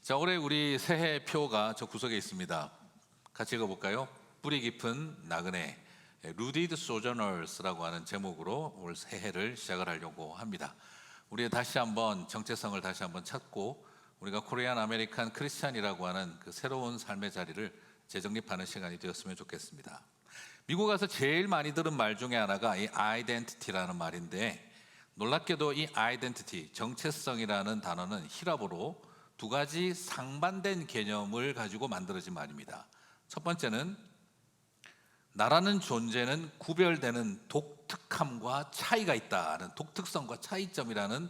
자, 올해 우리 새해 표가 저 구석에 있습니다. 같이 읽어볼까요? 뿌리 깊은 나그네, 루디드 소저너스라고 하는 제목으로 올 새해를 시작을 하려고 합니다. 우리 다시 한번 정체성을 다시 한번 찾고 우리가 코리안 아메리칸 크리스찬이라고 하는 그 새로운 삶의 자리를 재정립하는 시간이 되었으면 좋겠습니다. 미국 가서 제일 많이 들은 말 중에 하나가 이 아이덴티티라는 말인데, 놀랍게도 이 아이덴티티, 정체성이라는 단어는 히라보로 두 가지 상반된 개념을 가지고 만들어진 말입니다. 첫 번째는 나라는 존재는 구별되는 독특함과 차이가 있다는 독특성과 차이점이라는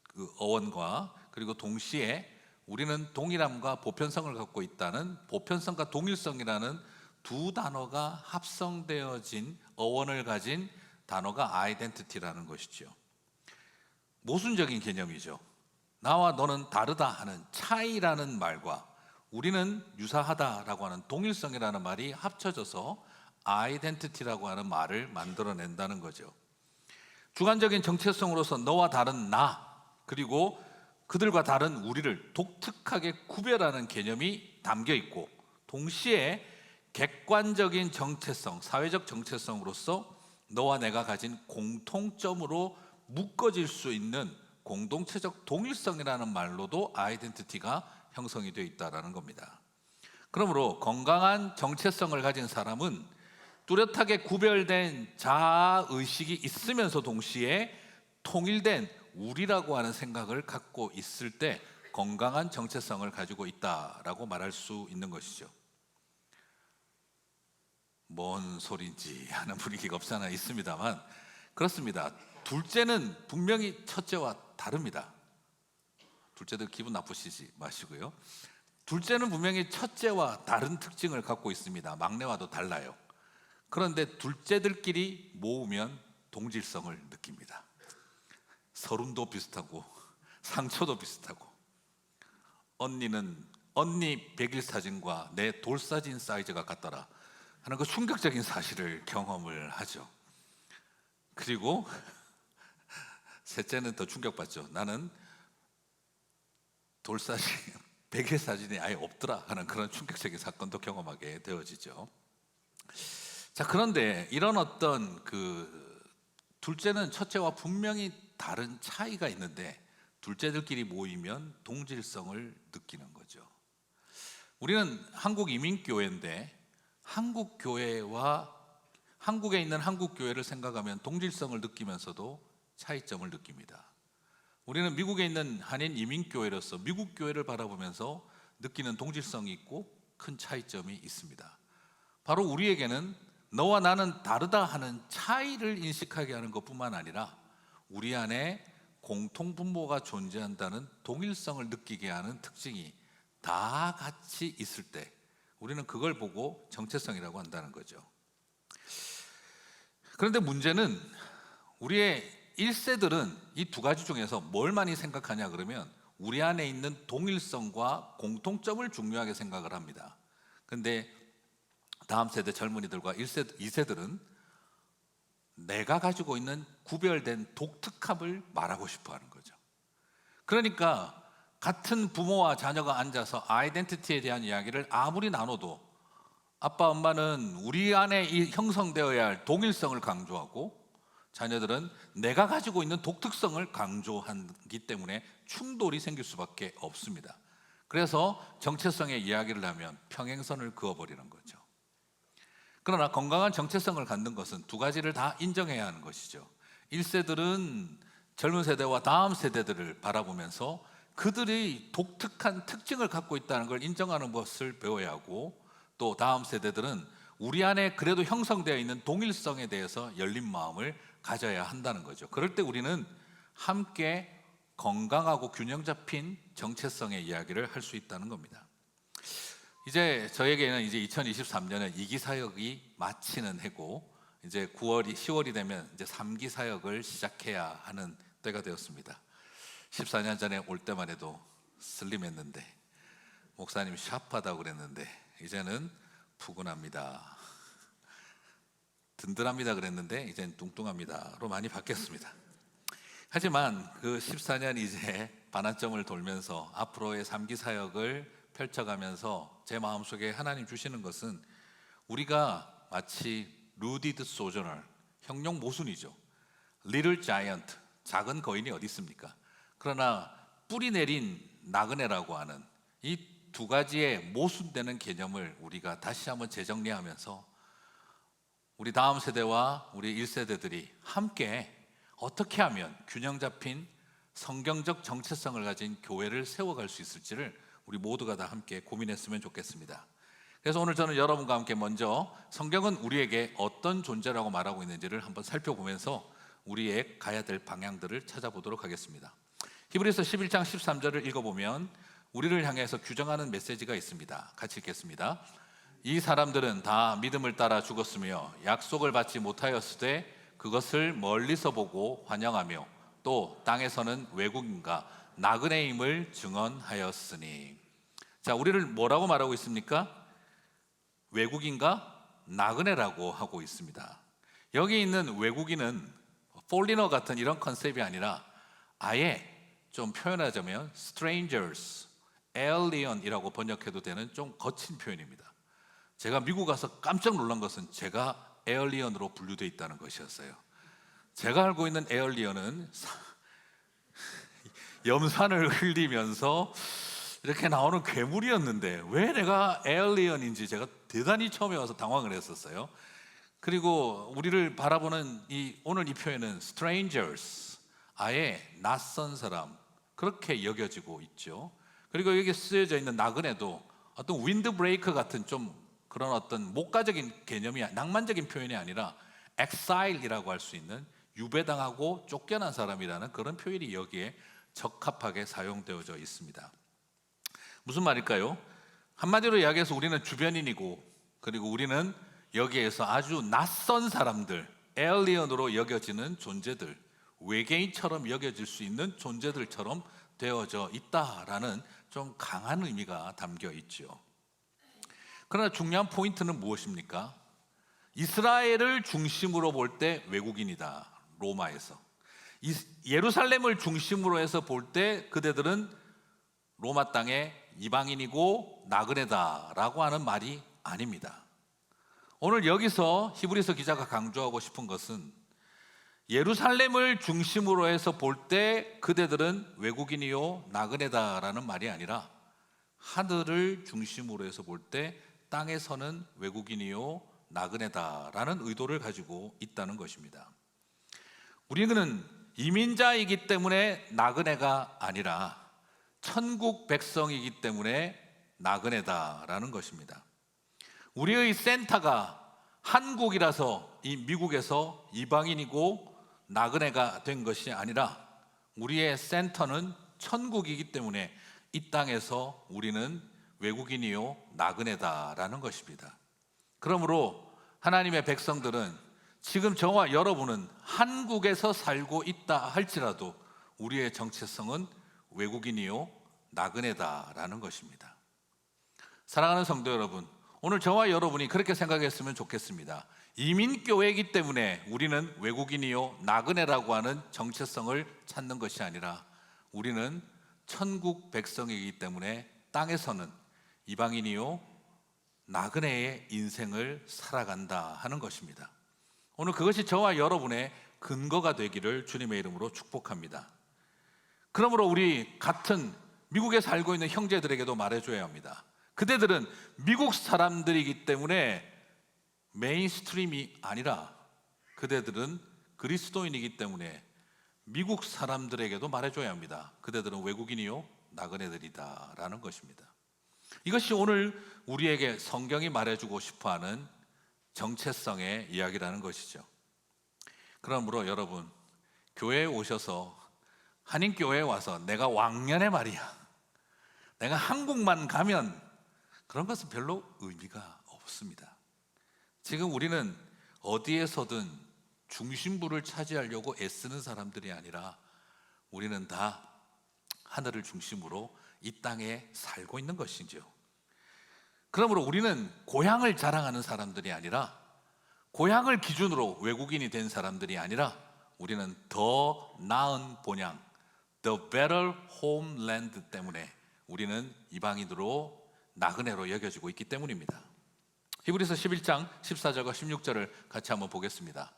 그 어원과, 그리고 동시에 우리는 동일함과 보편성을 갖고 있다는 보편성과 동일성이라는 두 단어가 합성되어진 어원을 가진 단어가 아이덴티티라는 것이죠. 모순적인 개념이죠. 나와 너는 다르다 하는 차이라는 말과 우리는 유사하다라고 하는 동일성이라는 말이 합쳐져서 아이덴티티라고 하는 말을 만들어낸다는 거죠. 주관적인 정체성으로서 너와 다른 나, 그리고 그들과 다른 우리를 독특하게 구별하는 개념이 담겨 있고, 동시에 객관적인 정체성, 사회적 정체성으로서 너와 내가 가진 공통점으로 묶어질 수 있는 공동체적 동일성이라는 말로도 아이덴티티가 형성이 되어 있다는 겁니다. 그러므로 건강한 정체성을 가진 사람은 뚜렷하게 구별된 자아의식이 있으면서 동시에 통일된 우리라고 하는 생각을 갖고 있을 때 건강한 정체성을 가지고 있다라고 말할 수 있는 것이죠. 뭔 소린지 하는 분위기가 없지 않아 있습니다만 그렇습니다. 둘째는 분명히 첫째와 다릅니다. 둘째들 기분 나쁘시지 마시고요. 둘째는 분명히 첫째와 다른 특징을 갖고 있습니다. 막내와도 달라요. 그런데 둘째들끼리 모으면 동질성을 느낍니다. 서름도 비슷하고 상처도 비슷하고, 언니는 언니 백일 사진과 내 돌사진 사이즈가 같더라 하는 그 충격적인 사실을 경험을 하죠. 그리고 셋째는 더 충격받죠. 나는 돌사진, 백일 사진이 아예 없더라 하는 그런 충격적인 사건도 경험하게 되어지죠. 자, 그런데 이런 어떤 둘째는 첫째와 분명히 다른 차이가 있는데 둘째들끼리 모이면 동질성을 느끼는 거죠. 우리는 한국 이민교회인데 한국에 있는 한국교회를 생각하면 동질성을 느끼면서도 차이점을 느낍니다. 우리는 미국에 있는 한인 이민교회로서 미국 교회를 바라보면서 느끼는 동질성이 있고 큰 차이점이 있습니다. 바로 우리에게는 너와 나는 다르다 하는 차이를 인식하게 하는 것뿐만 아니라 우리 안에 공통분모가 존재한다는 동일성을 느끼게 하는 특징이 다 같이 있을 때 우리는 그걸 보고 정체성이라고 한다는 거죠. 그런데 문제는 우리의 1세들은 이 두 가지 중에서 뭘 많이 생각하냐 그러면 우리 안에 있는 동일성과 공통점을 중요하게 생각을 합니다. 그런데 다음 세대 젊은이들과 1세대, 2세들은 내가 가지고 있는 구별된 독특함을 말하고 싶어 하는 거죠. 그러니까 같은 부모와 자녀가 앉아서 아이덴티티에 대한 이야기를 아무리 나눠도 아빠 엄마는 우리 안에 형성되어야 할 동일성을 강조하고 자녀들은 내가 가지고 있는 독특성을 강조하기 때문에 충돌이 생길 수밖에 없습니다. 그래서 정체성의 이야기를 하면 평행선을 그어버리는 거죠. 그러나 건강한 정체성을 갖는 것은 두 가지를 다 인정해야 하는 것이죠. 1세들은 젊은 세대와 다음 세대들을 바라보면서 그들이 독특한 특징을 갖고 있다는 걸 인정하는 것을 배워야 하고, 또 다음 세대들은 우리 안에 그래도 형성되어 있는 동일성에 대해서 열린 마음을 가져야 한다는 거죠. 그럴 때 우리는 함께 건강하고 균형 잡힌 정체성의 이야기를 할 수 있다는 겁니다. 이제 저에게는 이제 2023년은 2기 사역이 마치는 해고, 이제 10월이 되면 이제 3기 사역을 시작해야 하는 때가 되었습니다. 14년 전에 올 때만 해도 슬림했는데, 목사님 샤프하다고 그랬는데 이제는 푸근합니다. 든든합니다 그랬는데 이제는 뚱뚱합니다로 많이 바뀌었습니다. 하지만 그 14년 이제 반환점을 돌면서 앞으로의 3기 사역을 펼쳐가면서 제 마음속에 하나님 주시는 것은 우리가 마치 루디드 소저널, 형용 모순이죠. 리틀 자이언트, 작은 거인이 어디 있습니까? 그러나 뿌리 내린 나그네라고 하는 이 두 가지의 모순되는 개념을 우리가 다시 한번 재정리하면서 우리 다음 세대와 우리 1세대들이 함께 어떻게 하면 균형 잡힌 성경적 정체성을 가진 교회를 세워갈 수 있을지를 우리 모두가 다 함께 고민했으면 좋겠습니다. 그래서 오늘 저는 여러분과 함께 먼저 성경은 우리에게 어떤 존재라고 말하고 있는지를 한번 살펴보면서 우리의 가야 될 방향들을 찾아보도록 하겠습니다. 히브리서 11장 13절을 읽어보면 우리를 향해서 규정하는 메시지가 있습니다. 같이 읽겠습니다. 이 사람들은 다 믿음을 따라 죽었으며 약속을 받지 못하였으되 그것을 멀리서 보고 환영하며 또 땅에서는 외국인과 나그네임을 증언하였으니. 자, 우리를 뭐라고 말하고 있습니까? 외국인과 나그네라고 하고 있습니다. 여기 있는 외국인은 폴리너 같은 이런 컨셉이 아니라 아예 좀 표현하자면 strangers, alien이라고 번역해도 되는 좀 거친 표현입니다. 제가 미국 가서 깜짝 놀란 것은 제가 에얼리언으로 분류되어 있다는 것이었어요. 제가 알고 있는 에얼리언은 염산을 흘리면서 이렇게 나오는 괴물이었는데 왜 내가 에얼리언인지 제가 대단히 처음에 와서 당황을 했었어요. 그리고 우리를 바라보는 오늘 이 표현은 strangers, 아예 낯선 사람, 그렇게 여겨지고 있죠. 그리고 여기 쓰여져 있는 나그네도 어떤 윈드 브레이커 같은 좀 그런 어떤 목가적인 개념이, 낭만적인 표현이 아니라 exile이라고 할 수 있는 유배당하고 쫓겨난 사람이라는 그런 표현이 여기에 적합하게 사용되어져 있습니다. 무슨 말일까요? 한마디로 이야기해서 우리는 주변인이고, 그리고 우리는 여기에서 아주 낯선 사람들, 에얼리언으로 여겨지는 존재들, 외계인처럼 여겨질 수 있는 존재들처럼 되어져 있다라는 좀 강한 의미가 담겨 있죠. 그러나 중요한 포인트는 무엇입니까? 이스라엘을 중심으로 볼 때 외국인이다, 로마에서. 예루살렘을 중심으로 해서 볼 때 그대들은 로마 땅의 이방인이고 나그네다라고 하는 말이 아닙니다. 오늘 여기서 히브리서 기자가 강조하고 싶은 것은 예루살렘을 중심으로 해서 볼 때 그대들은 외국인이요 나그네다라는 말이 아니라 하늘을 중심으로 해서 볼 때 땅에서는 외국인이요 나그네다라는 의도를 가지고 있다는 것입니다. 우리는 이민자이기 때문에 나그네가 아니라 천국 백성이기 때문에 나그네다라는 것입니다. 우리의 센터가 한국이라서 이 미국에서 이방인이고 나그네가 된 것이 아니라 우리의 센터는 천국이기 때문에 이 땅에서 우리는 외국인이요 나그네다라는 것입니다. 그러므로 하나님의 백성들은 지금 저와 여러분은 한국에서 살고 있다 할지라도 우리의 정체성은 외국인이요 나그네다라는 것입니다. 사랑하는 성도 여러분, 오늘 저와 여러분이 그렇게 생각했으면 좋겠습니다. 이민교회이기 때문에 우리는 외국인이요 나그네라고 하는 정체성을 찾는 것이 아니라 우리는 천국 백성이기 때문에 땅에서는 이방인이요 나그네의 인생을 살아간다 하는 것입니다. 오늘 그것이 저와 여러분의 근거가 되기를 주님의 이름으로 축복합니다. 그러므로 우리 같은 미국에 살고 있는 형제들에게도 말해줘야 합니다. 그대들은 미국 사람들이기 때문에 메인스트림이 아니라 그대들은 그리스도인이기 때문에 미국 사람들에게도 말해줘야 합니다. 그대들은 외국인이요 나그네들이다 라는 것입니다. 이것이 오늘 우리에게 성경이 말해주고 싶어하는 정체성의 이야기라는 것이죠. 그러므로 여러분, 교회에 오셔서 한인교회에 와서 내가 왕년에 말이야, 내가 한국만 가면 그런 것은 별로 의미가 없습니다. 지금 우리는 어디에서든 중심부를 차지하려고 애쓰는 사람들이 아니라 우리는 다 하늘을 중심으로 이 땅에 살고 있는 것이죠. 그러므로 우리는 고향을 자랑하는 사람들이 아니라, 고향을 기준으로 외국인이 된 사람들이 아니라 우리는 더 나은 본향, the better homeland 때문에 우리는 이방인으로 나그네로 여겨지고 있기 때문입니다. 히브리서 11장 14절과 16절을 같이 한번 보겠습니다.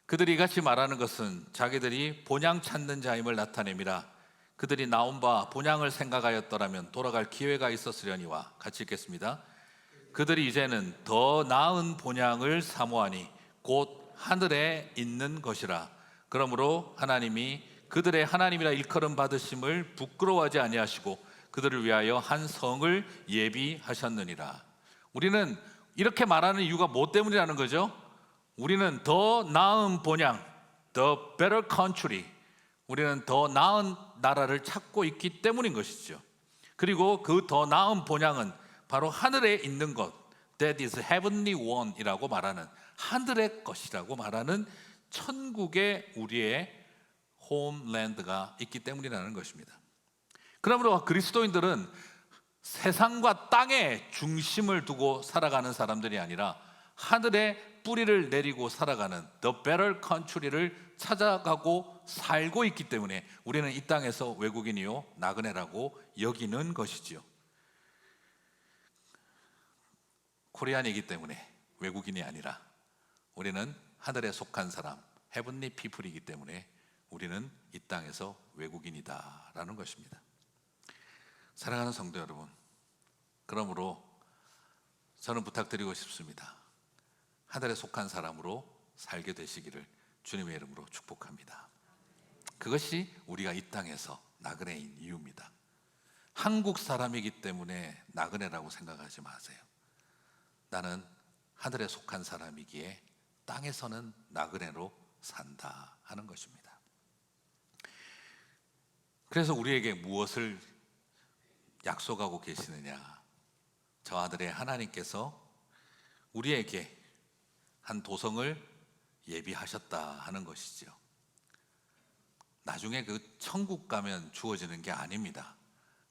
그들이 이같이 말하는 것은 자기들이 본향 찾는 자임을 나타내미라. 그들이 나온 바 본향을 생각하였더라면 돌아갈 기회가 있었으려니와. 같이 읽겠습니다. 그들이 이제는 더 나은 본향을 사모하니 곧 하늘에 있는 것이라. 그러므로 하나님이 그들의 하나님이라 일컬음 받으심을 부끄러워하지 아니하시고 그들을 위하여 한 성을 예비하셨느니라. 우리는 이렇게 말하는 이유가 뭐 때문이라는 거죠? 우리는 더 나은 본향, the better country, 우리는 더 나은 나라를 찾고 있기 때문인 것이죠. 그리고 그 더 나은 본향은 바로 하늘에 있는 것, that is heavenly one 이라고 말하는, 하늘의 것이라고 말하는 천국에 우리의 홈랜드가 있기 때문이라는 것입니다. 그러므로 그리스도인들은 세상과 땅에 중심을 두고 살아가는 사람들이 아니라 하늘에 뿌리를 내리고 살아가는 the better country를 찾아가고 살고 있기 때문에 우리는 이 땅에서 외국인이요 나그네라고 여기는 것이지요. 코리안이기 때문에 외국인이 아니라 우리는 하늘에 속한 사람, 헤븐리 피플이기 때문에 우리는 이 땅에서 외국인이다라는 것입니다. 사랑하는 성도 여러분, 그러므로 저는 부탁드리고 싶습니다. 하늘에 속한 사람으로 살게 되시기를 주님의 이름으로 축복합니다. 그것이 우리가 이 땅에서 나그네인 이유입니다. 한국 사람이기 때문에 나그네라고 생각하지 마세요. 나는 하늘에 속한 사람이기에 땅에서는 나그네로 산다 하는 것입니다. 그래서 우리에게 무엇을 약속하고 계시느냐? 저 아들의 하나님께서 우리에게 한 도성을 예비하셨다 하는 것이죠. 나중에 그 천국 가면 주어지는 게 아닙니다.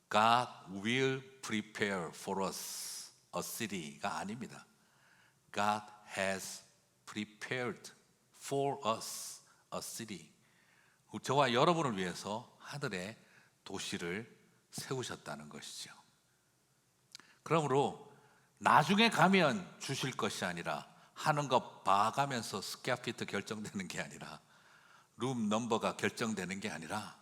God will prepare for us a city가 아닙니다. God has prepared for us a city. 저와 여러분을 위해서 하늘에 도시를 세우셨다는 것이죠. 그러므로 나중에 가면 주실 것이 아니라 하는 것 봐가면서 스퀘어피트 결정되는 게 아니라 룸 넘버가 결정되는 게 아니라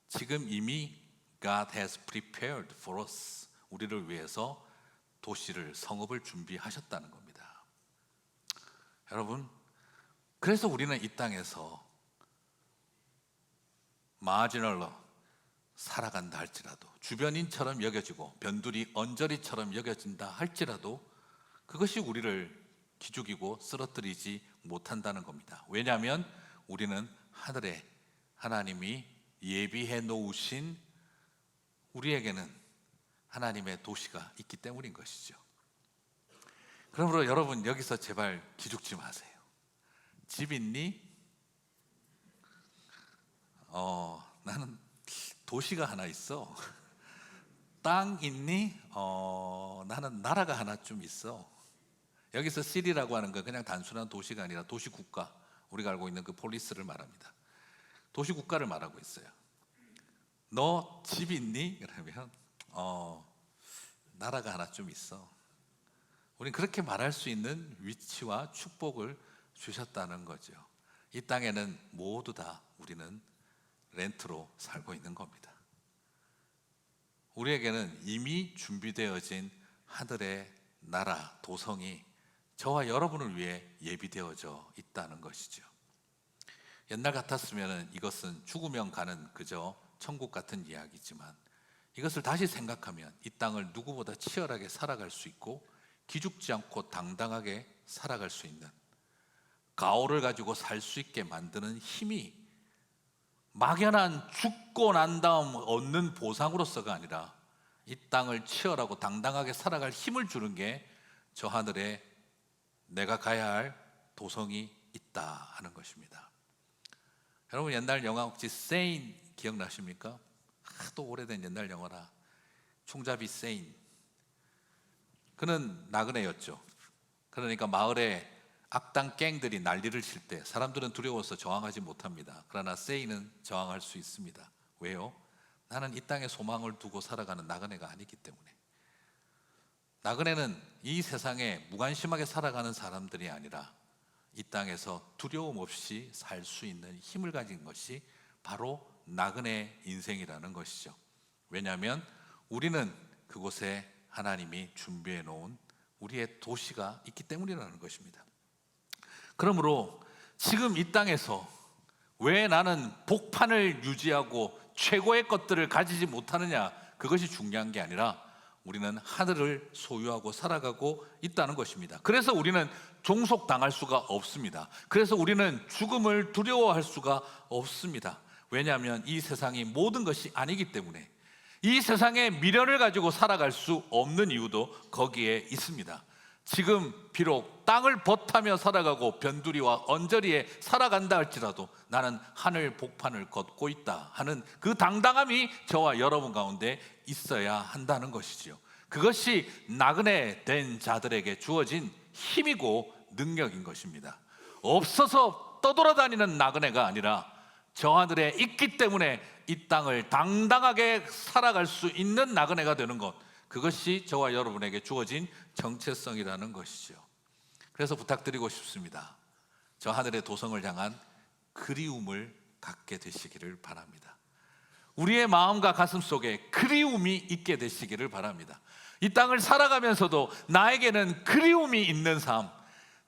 지금 이미 God has prepared for us, 우리를 위해서 도시를, 성읍을 준비하셨다는 겁니다. 여러분, 그래서 우리는 이 땅에서 마지널로 살아간다 할지라도, 주변인처럼 여겨지고 변두리 언저리처럼 여겨진다 할지라도 그것이 우리를 기죽이고 쓰러뜨리지 못한다는 겁니다. 왜냐하면 우리는 하늘에 하나님이 예비해 놓으신 우리에게는 하나님의 도시가 있기 때문인 것이죠. 그러므로 여러분, 여기서 제발 기죽지 마세요. 집 있니? 나는 도시가 하나 있어. 땅 있니? 나는 나라가 하나 좀 있어. 여기서 시리라고 하는 건 그냥 단순한 도시가 아니라 도시국가, 우리가 알고 있는 그 폴리스를 말합니다. 도시국가를 말하고 있어요. 너 집 있니? 그러면 나라가 하나 좀 있어. 우리는 그렇게 말할 수 있는 위치와 축복을 주셨다는 거죠. 이 땅에는 모두 다 우리는 렌트로 살고 있는 겁니다. 우리에게는 이미 준비되어진 하늘의 나라, 도성이 저와 여러분을 위해 예비되어져 있다는 것이죠. 옛날 같았으면 이것은 죽으면 가는 그저 천국 같은 이야기지만 이것을 다시 생각하면 이 땅을 누구보다 치열하게 살아갈 수 있고 기죽지 않고 당당하게 살아갈 수 있는, 가오를 가지고 살 수 있게 만드는 힘이 막연한 죽고 난 다음 얻는 보상으로서가 아니라 이 땅을 치열하고 당당하게 살아갈 힘을 주는 게 저 하늘에 내가 가야 할 도성이 있다 하는 것입니다. 여러분, 옛날 영화 혹시 세인 기억나십니까? 하도 오래된 옛날 영화라. 총잡이 세인, 그는 나그네였죠. 그러니까 마을에 악당 갱들이 난리를 칠 때 사람들은 두려워서 저항하지 못합니다. 그러나 세이는 저항할 수 있습니다. 왜요? 나는 이 땅에 소망을 두고 살아가는 나그네가 아니기 때문에. 나그네는 이 세상에 무관심하게 살아가는 사람들이 아니라 이 땅에서 두려움 없이 살 수 있는 힘을 가진 것이 바로 나그네 인생이라는 것이죠. 왜냐하면 우리는 그곳에 하나님이 준비해 놓은 우리의 도시가 있기 때문이라는 것입니다. 그러므로 지금 이 땅에서 왜 나는 복판을 유지하고 최고의 것들을 가지지 못하느냐, 그것이 중요한 게 아니라 우리는 하늘을 소유하고 살아가고 있다는 것입니다. 그래서 우리는 종속당할 수가 없습니다. 그래서 우리는 죽음을 두려워할 수가 없습니다. 왜냐하면 이 세상이 모든 것이 아니기 때문에. 이 세상의 미련을 가지고 살아갈 수 없는 이유도 거기에 있습니다. 지금 비록 땅을 벗하며 살아가고 변두리와 언저리에 살아간다 할지라도 나는 하늘 복판을 걷고 있다 하는 그 당당함이 저와 여러분 가운데 있어야 한다는 것이지요. 그것이 나그네 된 자들에게 주어진 힘이고 능력인 것입니다. 없어서 떠돌아다니는 나그네가 아니라 저 하늘에 있기 때문에 이 땅을 당당하게 살아갈 수 있는 나그네가 되는 것, 그것이 저와 여러분에게 주어진 정체성이라는 것이죠. 그래서 부탁드리고 싶습니다. 저 하늘의 도성을 향한 그리움을 갖게 되시기를 바랍니다. 우리의 마음과 가슴 속에 그리움이 있게 되시기를 바랍니다. 이 땅을 살아가면서도 나에게는 그리움이 있는 삶,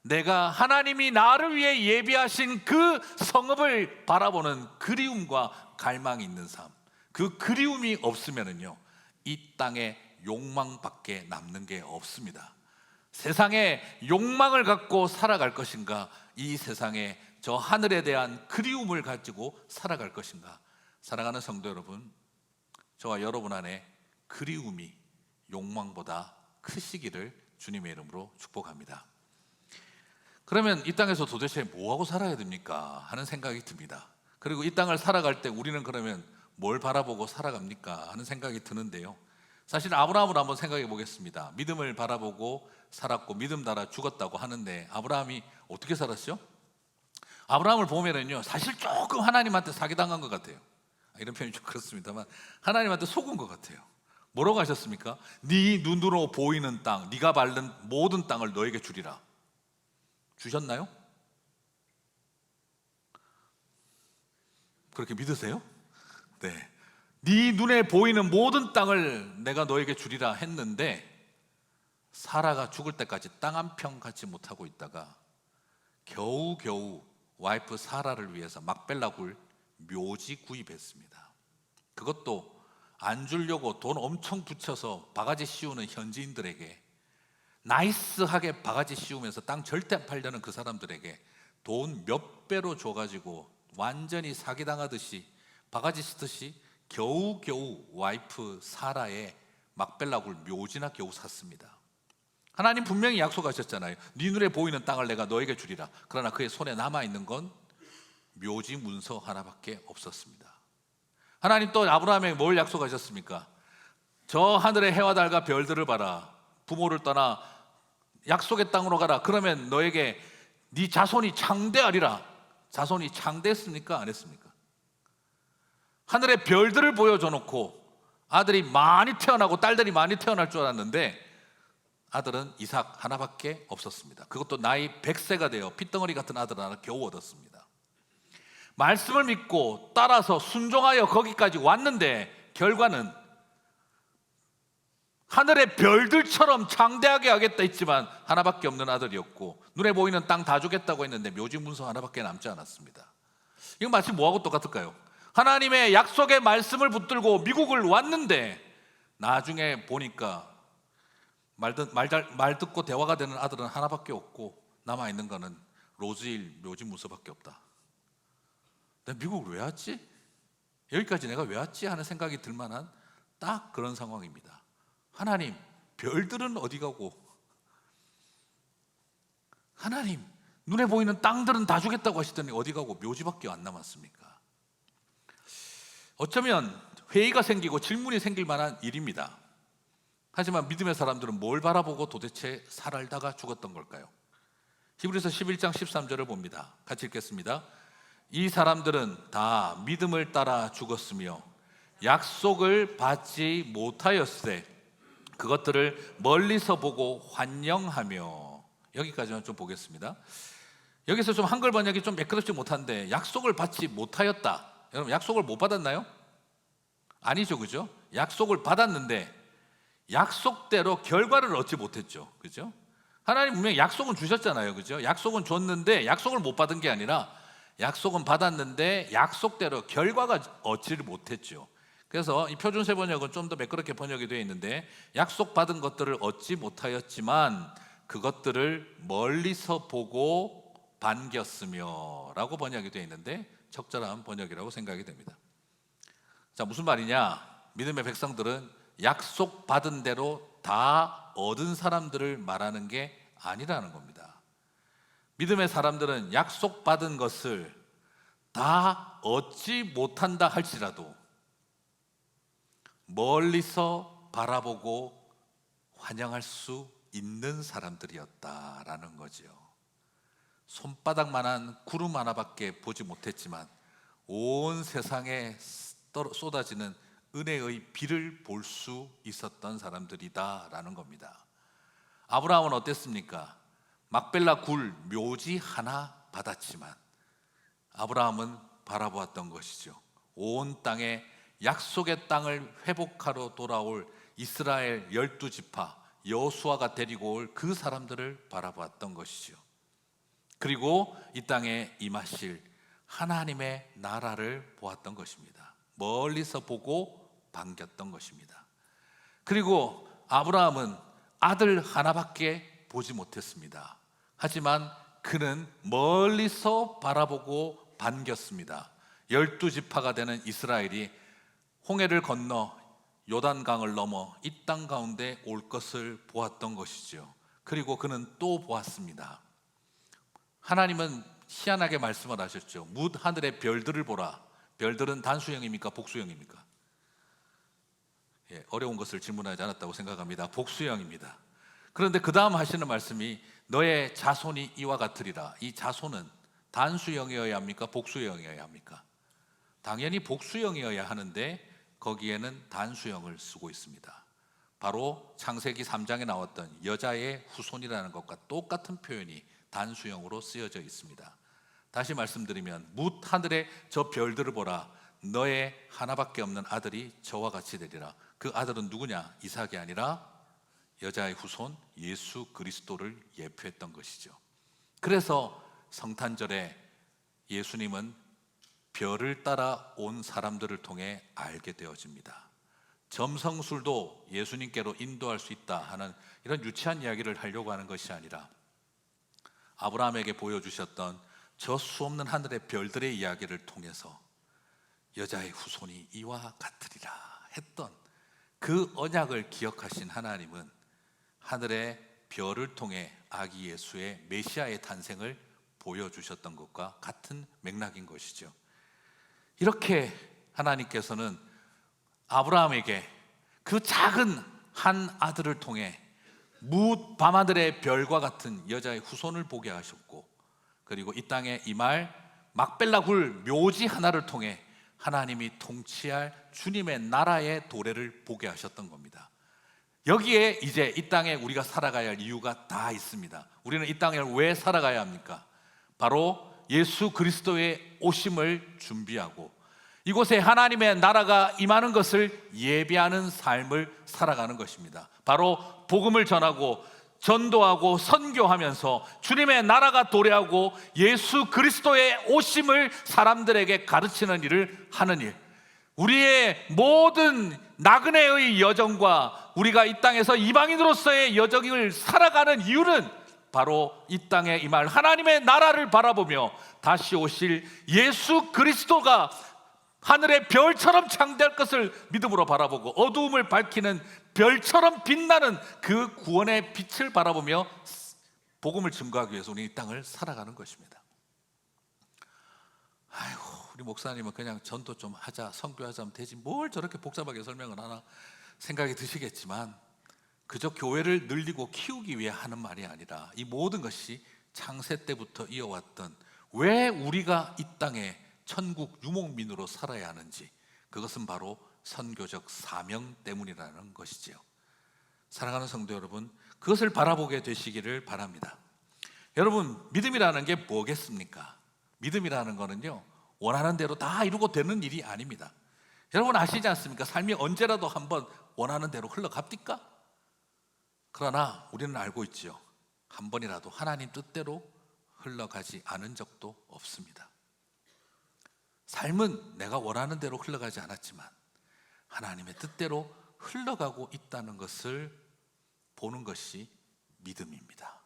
내가 하나님이 나를 위해 예비하신 그 성읍을 바라보는 그리움과 갈망이 있는 삶, 그 그리움이 없으면은요, 이 땅에 욕망밖에 남는 게 없습니다. 세상에 욕망을 갖고 살아갈 것인가, 이 세상에 저 하늘에 대한 그리움을 가지고 살아갈 것인가. 사랑하는 성도 여러분, 저와 여러분 안에 그리움이 욕망보다 크시기를 주님의 이름으로 축복합니다. 그러면 이 땅에서 도대체 뭐하고 살아야 됩니까? 하는 생각이 듭니다. 그리고 이 땅을 살아갈 때 우리는 그러면 뭘 바라보고 살아갑니까? 하는 생각이 드는데요, 사실 아브라함을 한번 생각해 보겠습니다. 믿음을 바라보고 살았고 믿음 따라 죽었다고 하는데 아브라함이 어떻게 살았죠? 아브라함을 보면은요, 사실 조금 하나님한테 사기당한 것 같아요. 이런 표현이 좀 그렇습니다만 하나님한테 속은 것 같아요. 뭐라고 하셨습니까? 네 눈으로 보이는 땅, 네가 밟는 모든 땅을 너에게 주리라. 주셨나요? 그렇게 믿으세요? 네. 네 눈에 보이는 모든 땅을 내가 너에게 주리라 했는데 사라가 죽을 때까지 땅 한 평 갖지 못하고 있다가 겨우겨우 와이프 사라를 위해서 막벨라굴 묘지 구입했습니다. 그것도 안 주려고 돈 엄청 붙여서 바가지 씌우는 현지인들에게, 나이스하게 바가지 씌우면서 땅 절대 안 팔려는 그 사람들에게 돈 몇 배로 줘가지고 완전히 사기당하듯이 바가지 쓰듯이 겨우겨우 와이프 사라의 막벨라굴 묘지나 겨우 샀습니다. 하나님 분명히 약속하셨잖아요. 네 눈에 보이는 땅을 내가 너에게 주리라. 그러나 그의 손에 남아있는 건 묘지 문서 하나밖에 없었습니다. 하나님 또 아브라함에게 뭘 약속하셨습니까? 저 하늘의 해와 달과 별들을 봐라. 부모를 떠나 약속의 땅으로 가라. 그러면 너에게 네 자손이 창대하리라. 자손이 창대했습니까? 안 했습니까? 하늘의 별들을 보여줘 놓고 아들이 많이 태어나고 딸들이 많이 태어날 줄 알았는데 아들은 이삭 하나밖에 없었습니다. 그것도 나이 100세가 되어 핏덩어리 같은 아들 하나 겨우 얻었습니다. 말씀을 믿고 따라서 순종하여 거기까지 왔는데 결과는 하늘의 별들처럼 창대하게 하겠다 했지만 하나밖에 없는 아들이었고 눈에 보이는 땅 다 주겠다고 했는데 묘지 문서 하나밖에 남지 않았습니다. 이건 마치 뭐하고 똑같을까요? 하나님의 약속의 말씀을 붙들고 미국을 왔는데 나중에 보니까 말 듣고 대화가 되는 아들은 하나밖에 없고 남아있는 거는 로즈힐 묘지 문서밖에 없다. 내가 미국을 왜 왔지? 여기까지 내가 왜 왔지? 하는 생각이 들 만한 딱 그런 상황입니다. 하나님, 별들은 어디 가고, 하나님, 눈에 보이는 땅들은 다 주겠다고 하시더니 어디 가고 묘지밖에 안 남았습니까? 어쩌면 회의가 생기고 질문이 생길 만한 일입니다. 하지만 믿음의 사람들은 뭘 바라보고 도대체 살다가 죽었던 걸까요? 히브리서 11장 13절을 봅니다. 같이 읽겠습니다. 이 사람들은 다 믿음을 따라 죽었으며 약속을 받지 못하였으되 그것들을 멀리서 보고 환영하며. 여기까지만 좀 보겠습니다. 여기서 좀 한글 번역이 좀 매끄럽지 못한데, 약속을 받지 못하였다. 여러분, 약속을 못 받았나요? 아니죠, 그죠? 약속을 받았는데 약속대로 결과를 얻지 못했죠, 그죠? 하나님 분명히 약속은 주셨잖아요, 그죠? 약속은 줬는데 약속을 못 받은 게 아니라 약속은 받았는데 약속대로 결과가 얻지를 못했죠. 그래서 이 표준세 번역은 좀 더 매끄럽게 번역이 되어 있는데, 약속받은 것들을 얻지 못하였지만 그것들을 멀리서 보고 반겼으며 라고 번역이 되어 있는데, 적절한 번역이라고 생각이 됩니다. 자, 무슨 말이냐? 믿음의 백성들은 약속받은 대로 다 얻은 사람들을 말하는 게 아니라는 겁니다. 믿음의 사람들은 약속받은 것을 다 얻지 못한다 할지라도 멀리서 바라보고 환영할 수 있는 사람들이었다라는 거죠. 손바닥만한 구름 하나밖에 보지 못했지만 온 세상에 쏟아지는 은혜의 비를 볼 수 있었던 사람들이다라는 겁니다. 아브라함은 어땠습니까? 막벨라 굴 묘지 하나 받았지만 아브라함은 바라보았던 것이죠. 온 땅에 약속의 땅을 회복하러 돌아올 이스라엘 12지파 여호수아가 데리고 올 그 사람들을 바라보았던 것이죠. 그리고 이 땅에 임하실 하나님의 나라를 보았던 것입니다. 멀리서 보고 반겼던 것입니다. 그리고 아브라함은 아들 하나밖에 보지 못했습니다. 하지만 그는 멀리서 바라보고 반겼습니다. 12지파가 되는 이스라엘이 홍해를 건너 요단강을 넘어 이 땅 가운데 올 것을 보았던 것이죠. 그리고 그는 또 보았습니다. 하나님은 희한하게 말씀을 하셨죠. 뭇 하늘의 별들을 보라. 별들은 단수형입니까? 복수형입니까? 어려운 것을 질문하지 않았다고 생각합니다. 복수형입니다. 그런데 그 다음 하시는 말씀이 너의 자손이 이와 같으리라. 이 자손은 단수형이어야 합니까? 복수형이어야 합니까? 당연히 복수형이어야 하는데 거기에는 단수형을 쓰고 있습니다. 바로 창세기 3장에 나왔던 여자의 후손이라는 것과 똑같은 표현이 단수형으로 쓰여져 있습니다. 다시 말씀드리면 뭇 하늘의 저 별들을 보라. 너의 하나밖에 없는 아들이 저와 같이 되리라. 그 아들은 누구냐? 이삭이 아니라 여자의 후손 예수 그리스도를 예표했던 것이죠. 그래서 성탄절에 예수님은 별을 따라 온 사람들을 통해 알게 되어집니다. 점성술도 예수님께로 인도할 수 있다 하는 이런 유치한 이야기를 하려고 하는 것이 아니라 아브라함에게 보여주셨던 저 수없는 하늘의 별들의 이야기를 통해서 여자의 후손이 이와 같으리라 했던 그 언약을 기억하신 하나님은 하늘의 별을 통해 아기 예수의 메시아의 탄생을 보여주셨던 것과 같은 맥락인 것이죠. 이렇게 하나님께서는 아브라함에게 그 작은 한 아들을 통해 뭇 밤하늘의 별과 같은 여자의 후손을 보게 하셨고, 그리고 이 땅에 임할 막벨라 굴 묘지 하나를 통해 하나님이 통치할 주님의 나라의 도래를 보게 하셨던 겁니다. 여기에 이제 이 땅에 우리가 살아가야 할 이유가 다 있습니다. 우리는 이 땅에 왜 살아가야 합니까? 바로 예수 그리스도의 오심을 준비하고 이곳에 하나님의 나라가 임하는 것을 예비하는 삶을 살아가는 것입니다. 바로 복음을 전하고 전도하고 선교하면서 주님의 나라가 도래하고 예수 그리스도의 오심을 사람들에게 가르치는 일을 하는 일. 우리의 모든 나그네의 여정과 우리가 이 땅에서 이방인으로서의 여정을 살아가는 이유는 바로 이 땅에 임할 하나님의 나라를 바라보며 다시 오실 예수 그리스도가 하늘의 별처럼 창대할 것을 믿음으로 바라보고 어두움을 밝히는 별처럼 빛나는 그 구원의 빛을 바라보며 복음을 증거하기 위해서 우리 이 땅을 살아가는 것입니다. 아이고, 우리 목사님은 그냥 전도 좀 하자, 선교하자 하면 되지 뭘 저렇게 복잡하게 설명을 하나 생각이 드시겠지만, 그저 교회를 늘리고 키우기 위해 하는 말이 아니라 이 모든 것이 창세 때부터 이어왔던, 왜 우리가 이 땅에 천국 유목민으로 살아야 하는지, 그것은 바로 선교적 사명 때문이라는 것이지요. 사랑하는 성도 여러분, 그것을 바라보게 되시기를 바랍니다. 여러분, 믿음이라는 게 뭐겠습니까? 믿음이라는 거는요, 원하는 대로 다 이루고 되는 일이 아닙니다. 여러분 아시지 않습니까? 삶이 언제라도 한번 원하는 대로 흘러갑니까? 그러나 우리는 알고 있죠. 한 번이라도 하나님 뜻대로 흘러가지 않은 적도 없습니다. 삶은 내가 원하는 대로 흘러가지 않았지만 하나님의 뜻대로 흘러가고 있다는 것을 보는 것이 믿음입니다.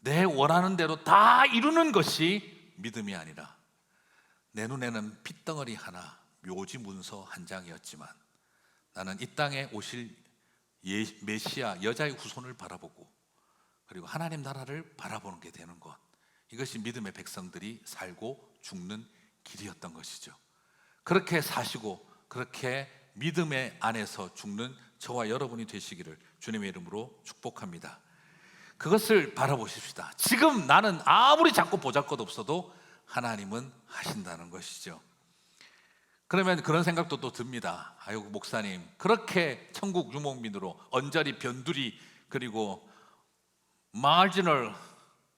내 원하는 대로 다 이루는 것이 믿음이 아니라, 내 눈에는 핏덩어리 하나, 묘지 문서 한 장이었지만 나는 이 땅에 오실 메시아 여자의 후손을 바라보고, 그리고 하나님 나라를 바라보는 게 되는 것, 이것이 믿음의 백성들이 살고 죽는 길이었던 것이죠. 그렇게 사시고 그렇게 믿음의 안에서 죽는 저와 여러분이 되시기를 주님의 이름으로 축복합니다. 그것을 바라보십시다. 지금 나는 아무리 자꾸 보잘것없어도 하나님은 하신다는 것이죠. 그러면 그런 생각도 또 듭니다. 아유, 목사님, 그렇게 천국 유목민으로 언저리, 변두리, 그리고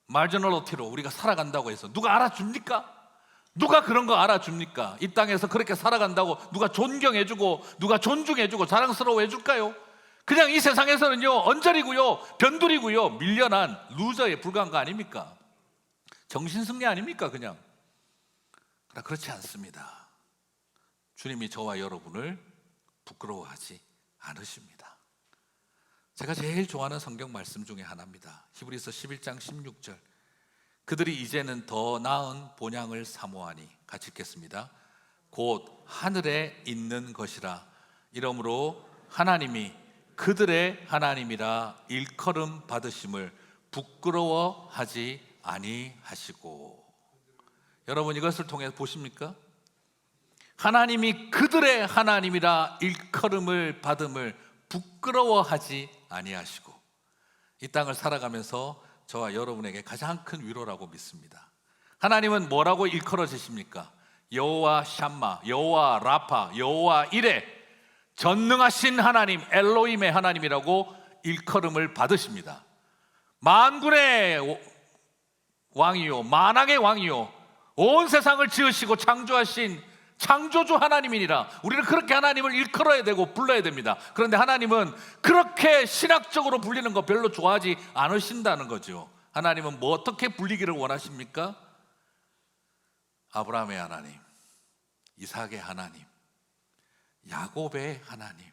마지널리티로 우리가 살아간다고 해서 누가 알아줍니까? 누가 그런 거 알아줍니까? 이 땅에서 그렇게 살아간다고 누가 존경해주고 누가 존중해주고 자랑스러워해줄까요? 그냥 이 세상에서는요, 언저리고요, 변두리고요, 밀려난 루저에 불과한 거 아닙니까? 정신승리 아닙니까? 그냥. 그러나 그렇지 않습니다. 주님이 저와 여러분을 부끄러워하지 않으십니다. 제가 제일 좋아하는 성경 말씀 중에 하나입니다. 히브리서 11장 16절. 그들이 이제는 더 나은 본향을 사모하니, 같이 읽겠습니다. 곧 하늘에 있는 것이라. 이러므로 하나님이 그들의 하나님이라 일컬음 받으심을 부끄러워하지 아니하시고. 여러분 이것을 통해 보십니까? 하나님이 그들의 하나님이라 일컬음을 받음을 부끄러워하지 아니하시고, 이 땅을 살아가면서 저와 여러분에게 가장 큰 위로라고 믿습니다. 하나님은 뭐라고 일컬어지십니까? 여호와 샴마, 여호와 라파, 여호와 이레, 전능하신 하나님, 엘로힘의 하나님이라고 일컬음을 받으십니다. 만군의 왕이요, 만왕의 왕이요, 온 세상을 지으시고 창조하신 창조주 하나님이니라. 우리는 그렇게 하나님을 일컬어야 되고 불러야 됩니다. 그런데 하나님은 그렇게 신학적으로 불리는 거 별로 좋아하지 않으신다는 거죠. 하나님은 뭐 어떻게 불리기를 원하십니까? 아브라함의 하나님, 이삭의 하나님, 야곱의 하나님,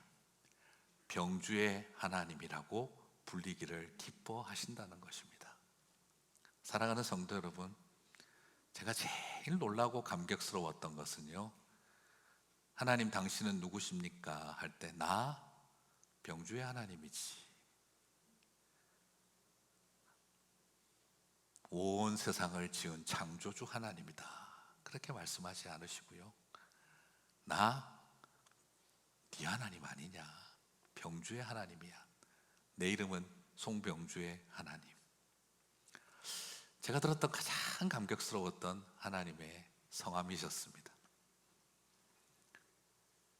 병주의 하나님이라고 불리기를 기뻐하신다는 것입니다. 사랑하는 성도 여러분, 제가 제일 놀라고 감격스러웠던 것은요, 하나님 당신은 누구십니까? 할 때 나 병주의 하나님이지, 온 세상을 지은 창조주 하나님이다, 그렇게 말씀하지 않으시고요, 나 네 하나님 아니냐, 병주의 하나님이야, 내 이름은 송병주의 하나님. 제가 들었던 가장 감격스러웠던 하나님의 성함이셨습니다.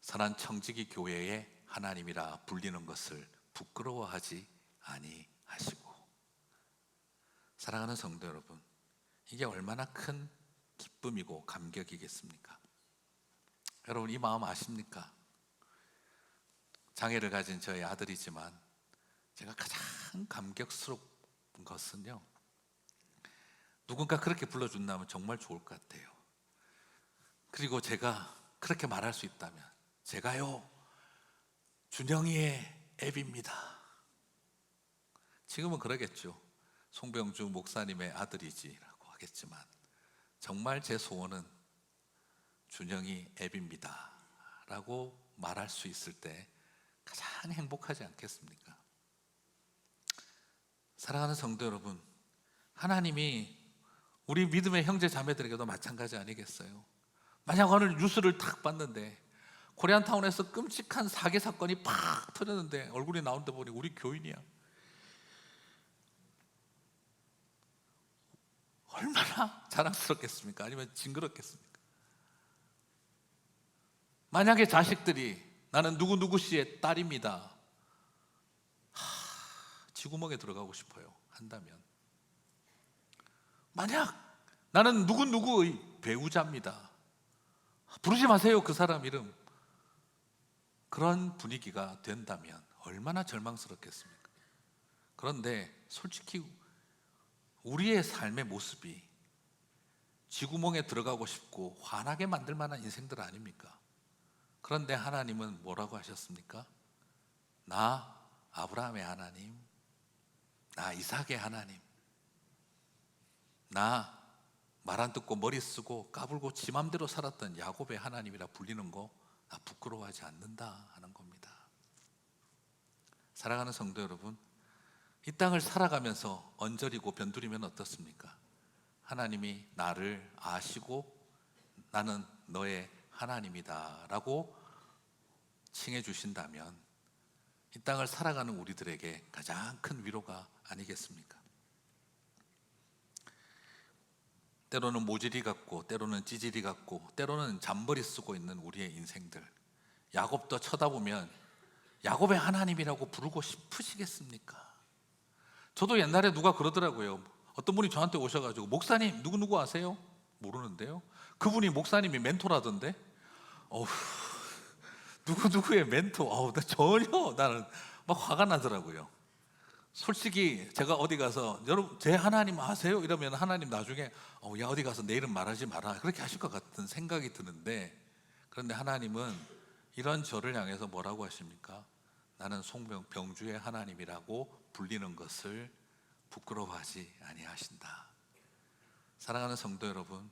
선한 청지기 교회의 하나님이라 불리는 것을 부끄러워하지 아니하시고. 사랑하는 성도 여러분, 이게 얼마나 큰 기쁨이고 감격이겠습니까? 여러분 이 마음 아십니까? 장애를 가진 저의 아들이지만 제가 가장 감격스러운 것은요, 누군가 그렇게 불러준다면 정말 좋을 것 같아요. 그리고 제가 그렇게 말할 수 있다면, 제가요 준영이의 애비입니다. 지금은 그러겠죠. 송병주 목사님의 아들이지라고 하겠지만, 정말 제 소원은 준영이 애비입니다 라고 말할 수 있을 때 가장 행복하지 않겠습니까? 사랑하는 성도 여러분, 하나님이 우리 믿음의 형제 자매들에게도 마찬가지 아니겠어요? 만약 오늘 뉴스를 탁 봤는데 코리안타운에서 끔찍한 사기 사건이 팍 터졌는데 얼굴이 나오는데 보니 우리 교인이야. 얼마나 자랑스럽겠습니까? 아니면 징그럽겠습니까? 만약에 자식들이 나는 누구누구 씨의 딸입니다, 쥐구멍에 들어가고 싶어요 한다면, 만약 나는 누구누구의 배우자입니다, 부르지 마세요 그 사람 이름, 그런 분위기가 된다면 얼마나 절망스럽겠습니까? 그런데 솔직히 우리의 삶의 모습이 쥐구멍에 들어가고 싶고 화나게 만들 만한 인생들 아닙니까? 그런데 하나님은 뭐라고 하셨습니까? 나 아브라함의 하나님, 나 이삭의 하나님, 나 말 안 듣고 머리 쓰고 까불고 지 맘대로 살았던 야곱의 하나님이라 불리는 거 나 부끄러워하지 않는다 하는 겁니다. 사랑하는 성도 여러분, 이 땅을 살아가면서 언저리고 변두리면 어떻습니까? 하나님이 나를 아시고 나는 너의 하나님이다 라고 칭해 주신다면 이 땅을 살아가는 우리들에게 가장 큰 위로가 아니겠습니까? 때로는 모질이 같고 때로는 찌질이 같고 때로는 잔머리 쓰고 있는 우리의 인생들, 야곱도 쳐다보면 야곱의 하나님이라고 부르고 싶으시겠습니까? 저도 옛날에 누가 그러더라고요. 어떤 분이 저한테 오셔가지고 목사님 누구누구 아세요? 모르는데요. 그분이 목사님이 멘토라던데. 어휴, 누구누구의 멘토, 나 전혀 나는 막 화가 나더라고요. 솔직히 제가 어디 가서 여러분 제 하나님 아세요? 이러면 하나님 나중에 야 어디 가서 내 이름 말하지 마라 그렇게 하실 것 같은 생각이 드는데, 그런데 하나님은 이런 저를 향해서 뭐라고 하십니까? 나는 송병주의 하나님이라고 불리는 것을 부끄러워하지 아니하신다. 사랑하는 성도 여러분,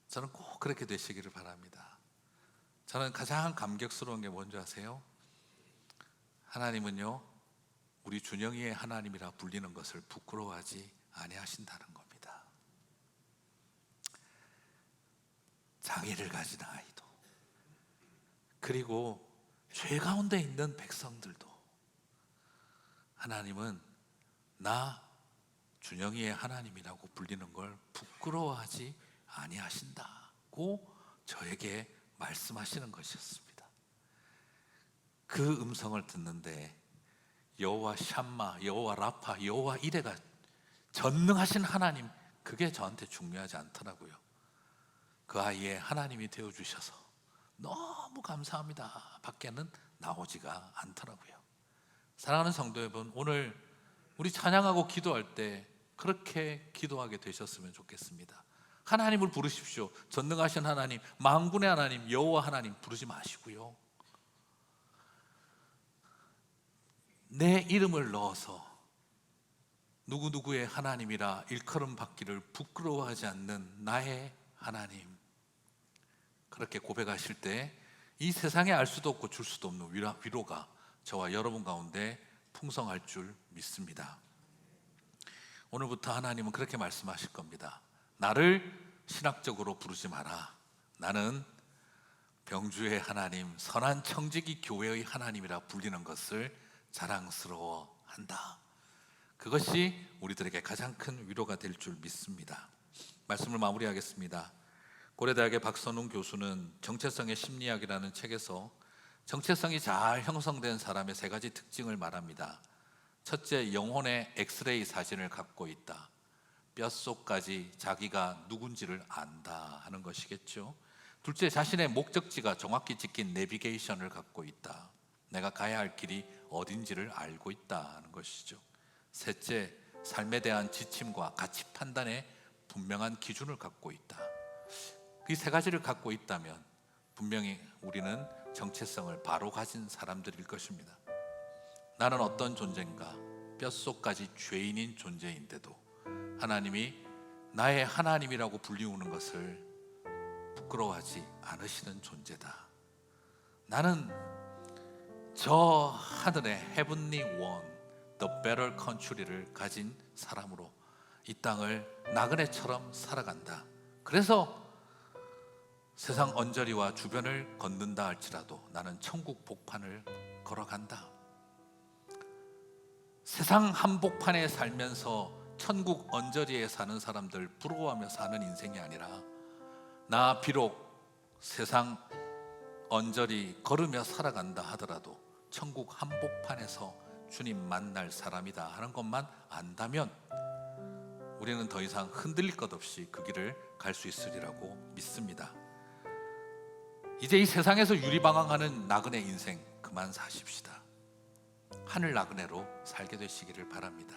저는 꼭 그렇게 되시기를 바랍니다. 저는 가장 감격스러운 게 뭔지 아세요? 하나님은요 우리 준영이의 하나님이라 불리는 것을 부끄러워하지 아니하신다는 겁니다. 장애를 가진 아이도, 그리고 죄 가운데 있는 백성들도 하나님은 나 준영이의 하나님이라고 불리는 걸 부끄러워하지 아니하신다고 저에게 말씀하시는 것이었습니다. 그 음성을 듣는데 여호와 샴마, 여호와 라파, 여호와 이레가 전능하신 하나님, 그게 저한테 중요하지 않더라고요. 그 아이의 하나님이 되어주셔서 너무 감사합니다 밖에는 나오지가 않더라고요. 사랑하는 성도 여러분, 오늘 우리 찬양하고 기도할 때 그렇게 기도하게 되셨으면 좋겠습니다. 하나님을 부르십시오. 전능하신 하나님, 만군의 하나님, 여호와 하나님 부르지 마시고요, 내 이름을 넣어서 누구누구의 하나님이라 일컬음 받기를 부끄러워하지 않는 나의 하나님, 그렇게 고백하실 때 이 세상에 알 수도 없고 줄 수도 없는 위로가 저와 여러분 가운데 풍성할 줄 믿습니다. 오늘부터 하나님은 그렇게 말씀하실 겁니다. 나를 신학적으로 부르지 마라. 나는 병주의 하나님, 선한 청지기 교회의 하나님이라 불리는 것을 자랑스러워한다. 그것이 우리들에게 가장 큰 위로가 될 줄 믿습니다. 말씀을 마무리하겠습니다. 고려대학의 박선웅 교수는 정체성의 심리학이라는 책에서 정체성이 잘 형성된 사람의 세 가지 특징을 말합니다. 첫째, 영혼의 엑스레이 사진을 갖고 있다. 뼛속까지 자기가 누군지를 안다 하는 것이겠죠. 둘째, 자신의 목적지가 정확히 찍힌 내비게이션을 갖고 있다. 내가 가야 할 길이 어딘지를 알고 있다 하는 것이죠. 셋째, 삶에 대한 지침과 가치 판단에 분명한 기준을 갖고 있다. 이 세 가지를 갖고 있다면 분명히 우리는 정체성을 바로 가진 사람들일 것입니다. 나는 어떤 존재인가? 뼛속까지 죄인인 존재인데도 하나님이 나의 하나님이라고 불리우는 것을 부끄러워하지 않으시는 존재다. 나는 저 하늘의 Heavenly One, The Better Country를 가진 사람으로 이 땅을 나그네처럼 살아간다. 그래서 세상 언저리와 주변을 걷는다 할지라도 나는 천국 복판을 걸어간다. 세상 한복판에 살면서 천국 언저리에 사는 사람들 부러워하며 사는 인생이 아니라, 나 비록 세상 언저리 걸으며 살아간다 하더라도 천국 한복판에서 주님 만날 사람이다 하는 것만 안다면 우리는 더 이상 흔들릴 것 없이 그 길을 갈 수 있으리라고 믿습니다. 이제 이 세상에서 유리방황하는 나그네 인생 그만 사십시다. 하늘 나그네로 살게 되시기를 바랍니다.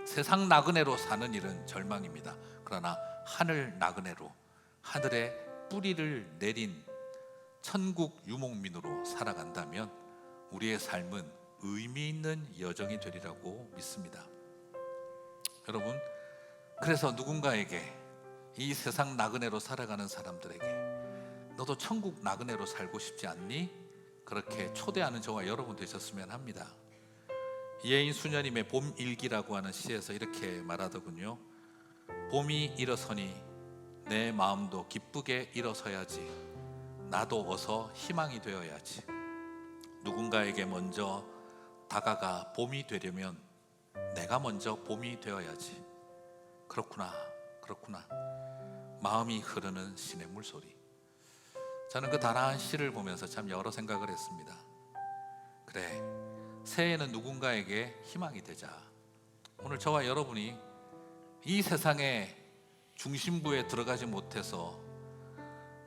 세상 나그네로 사는 일은 절망입니다. 그러나 하늘 나그네로, 하늘에 뿌리를 내린 천국 유목민으로 살아간다면 우리의 삶은 의미 있는 여정이 되리라고 믿습니다. 여러분, 그래서 누군가에게, 이 세상 나그네로 살아가는 사람들에게 너도 천국 나그네로 살고 싶지 않니? 그렇게 초대하는 저와 여러분 되셨으면 합니다. 예인 수녀님의 봄일기라고 하는 시에서 이렇게 말하더군요. 봄이 일어서니 내 마음도 기쁘게 일어서야지. 나도 어서 희망이 되어야지. 누군가에게 먼저 다가가 봄이 되려면 내가 먼저 봄이 되어야지. 그렇구나, 그렇구나. 마음이 흐르는 시냇 물소리. 저는 그 단아한 시를 보면서 참 여러 생각을 했습니다. 그래, 새해에는 누군가에게 희망이 되자. 오늘 저와 여러분이 이 세상의 중심부에 들어가지 못해서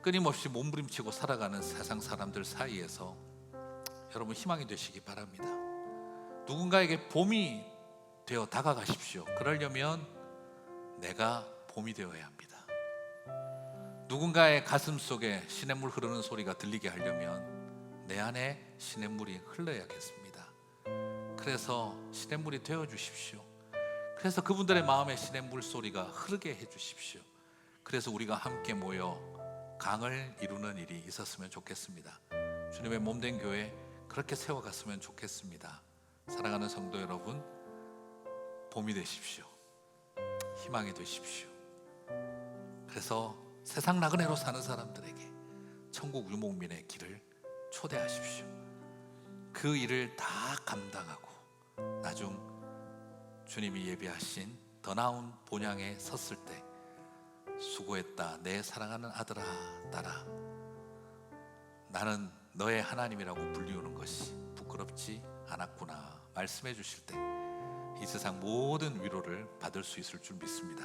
끊임없이 몸부림치고 살아가는 세상 사람들 사이에서 여러분 희망이 되시기 바랍니다. 누군가에게 봄이 되어 다가가십시오. 그러려면 내가 봄이 되어야 합니다. 누군가의 가슴 속에 시냇물 흐르는 소리가 들리게 하려면 내 안에 시냇물이 흘러야겠습니다. 그래서 시냇물이 되어 주십시오. 그래서 그분들의 마음에 시냇물 소리가 흐르게 해 주십시오. 그래서 우리가 함께 모여 강을 이루는 일이 있었으면 좋겠습니다. 주님의 몸된 교회 그렇게 세워갔으면 좋겠습니다. 사랑하는 성도 여러분, 봄이 되십시오. 희망이 되십시오. 그래서 세상 나그네로 사는 사람들에게 천국 유목민의 길을 초대하십시오. 그 일을 다 감당하고 나중 주님이 예비하신 더 나은 본향에 섰을 때 수고했다 내 사랑하는 아들아 딸아, 나는 너의 하나님이라고 불리우는 것이 부끄럽지 않았구나 말씀해 주실 때 이 세상 모든 위로를 받을 수 있을 줄 믿습니다.